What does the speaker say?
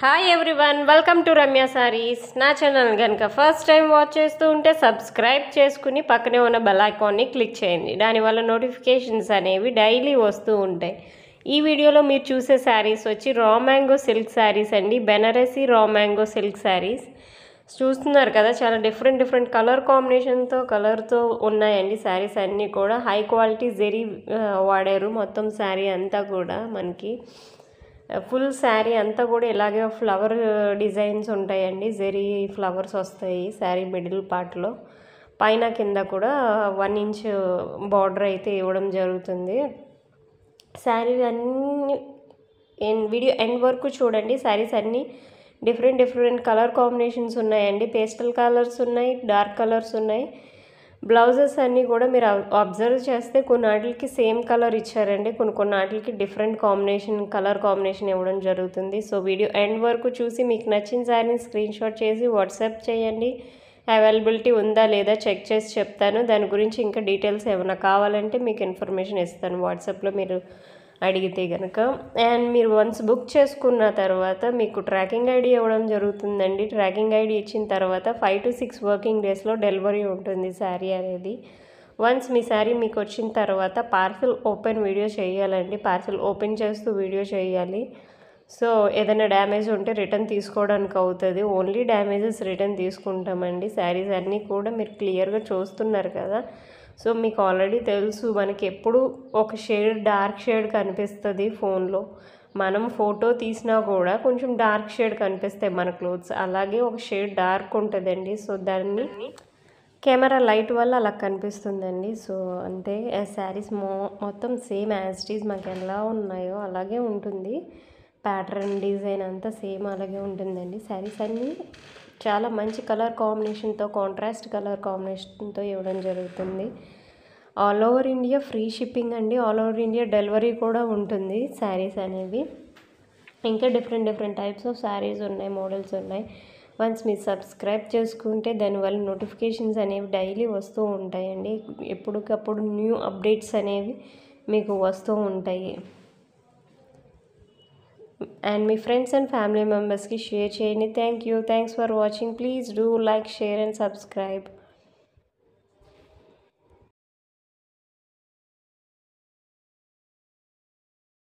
Hi everyone, welcome to Ramya saris. నా channel కనుక first time watch చేస్తూ ఉంటే సబ్స్క్రైబ్ చేసుకుని పక్కనే ఉన్న బెల్ ఐకాన్ని క్లిక్ చేయండి. దానివల్ల నోటిఫికేషన్స్ అనేవి డైలీ వస్తూ ఉంటాయి. ఈ వీడియోలో మీరు చూసే శారీస్ వచ్చి రా మ్యాంగో సిల్క్ శారీస్ అండి. Banarasi raw mango silk saris చూస్తున్నారు కదా, చాలా డిఫరెంట్ కలర్ కలర్తో ఉన్నాయండి. శారీస్ అన్నీ కూడా హై క్వాలిటీ జెరీ వాడారు. మొత్తం శారీ అంతా కూడా మనకి ఫుల్ శారీ అంతా కూడా ఇలాగే ఫ్లవర్ డిజైన్స్ ఉంటాయండి. జెరీ ఫ్లవర్స్ వస్తాయి శారీ మిడిల్ పార్ట్లో. పైన కింద కూడా 1 ఇంచ్ బార్డర్ అయితే ఇవ్వడం జరుగుతుంది. శారీ అన్నీ వీడియో ఎండ్ వరకు చూడండి. శారీస్ అన్నీ డిఫరెంట్ కలర్ కాంబినేషన్స్ ఉన్నాయండి. పేస్టల్ కలర్స్ ఉన్నాయి, డార్క్ కలర్స్ ఉన్నాయి. బ్లౌజెస్ అన్నీ కూడా మీరు అబ్జర్వ్ చేస్తే కొన్నిటికి సేమ్ కలర్ ఇచ్చారండి, కొన్నిటికి డిఫరెంట్ కలర్ కాంబినేషన్ ఇవ్వడం జరుగుతుంది. సో వీడియో ఎండ్ వరకు చూసి మీకు నచ్చిన శారీని స్క్రీన్ షాట్ చేసి వాట్సాప్ చేయండి. అవైలబిలిటీ ఉందా లేదా చెక్ చేసి చెప్తాను. దాని గురించి ఇంకా డీటెయిల్స్ ఏమైనా కావాలంటే మీకు ఇన్ఫర్మేషన్ ఇస్తాను వాట్సాప్లో మీరు అడిగితే కనుక. అండ్ మీరు వన్స్ బుక్ చేసుకున్న తర్వాత మీకు ట్రాకింగ్ ఐడి ఇవ్వడం జరుగుతుందండి. ట్రాకింగ్ ఐడి ఇచ్చిన తర్వాత 5 to 6 వర్కింగ్ డేస్లో డెలివరీ ఉంటుంది శారీ అనేది. వన్స్ మీ శారీ మీకు వచ్చిన తర్వాత పార్సల్ ఓపెన్ వీడియో చేయాలండి. పార్సల్ ఓపెన్ చేస్తూ వీడియో చేయాలి. సో ఏదైనా డ్యామేజ్ ఉంటే రిటర్న్ తీసుకోవడానికి అవుతుంది. ఓన్లీ డ్యామేజెస్ రిటర్న్ తీసుకుంటామండి. శారీస్ అన్నీ కూడా మీరు క్లియర్గా చూస్తున్నారు కదా. సో మీకు ఆల్రెడీ తెలుసు, మనకి ఎప్పుడు ఒక డార్క్ షేడ్ కనిపిస్తుంది ఫోన్లో. మనం ఫోటో తీసినా కూడా కొంచెం డార్క్ షేడ్ కనిపిస్తాయి మన క్లోత్స్. అలాగే ఒక షేడ్ డార్క్ ఉంటుందండి. సో దాన్ని కెమెరా లైట్ వల్ల అలా కనిపిస్తుందండి. సో అంతే. శారీస్ మొత్తం సేమ్ యాజ్ ఇట్ ఈజ్ మాకు ఎలా ఉన్నాయో అలాగే ఉంటుంది. ప్యాటర్న్ డిజైన్ అంతా సేమ్ అలాగే ఉంటుందండి. శారీస్ అన్నీ చాలా మంచి కలర్ కాంబినేషన్తో, కాంట్రాస్ట్ కలర్ కాంబినేషన్తో ఇవ్వడం జరుగుతుంది. All over India free shipping అండి. ఆల్ ఓవర్ ఇండియా డెలివరీ కూడా ఉంటుంది శారీస్ అనేవి. ఇంకా డిఫరెంట్ టైప్స్ ఆఫ్ శారీస్ ఉన్నాయి, మోడల్స్ ఉన్నాయి. వన్స్ మీరు సబ్స్క్రైబ్ చేసుకుంటే దానివల్ల నోటిఫికేషన్స్ అనేవి డైలీ వస్తూ ఉంటాయండి. ఎప్పటికప్పుడు న్యూ అప్డేట్స్ అనేవి మీకు వస్తూ ఉంటాయి. And me friends and family మెంబర్స్కి షేర్ చేయండి. Thanks for watching. Please do like, share and subscribe.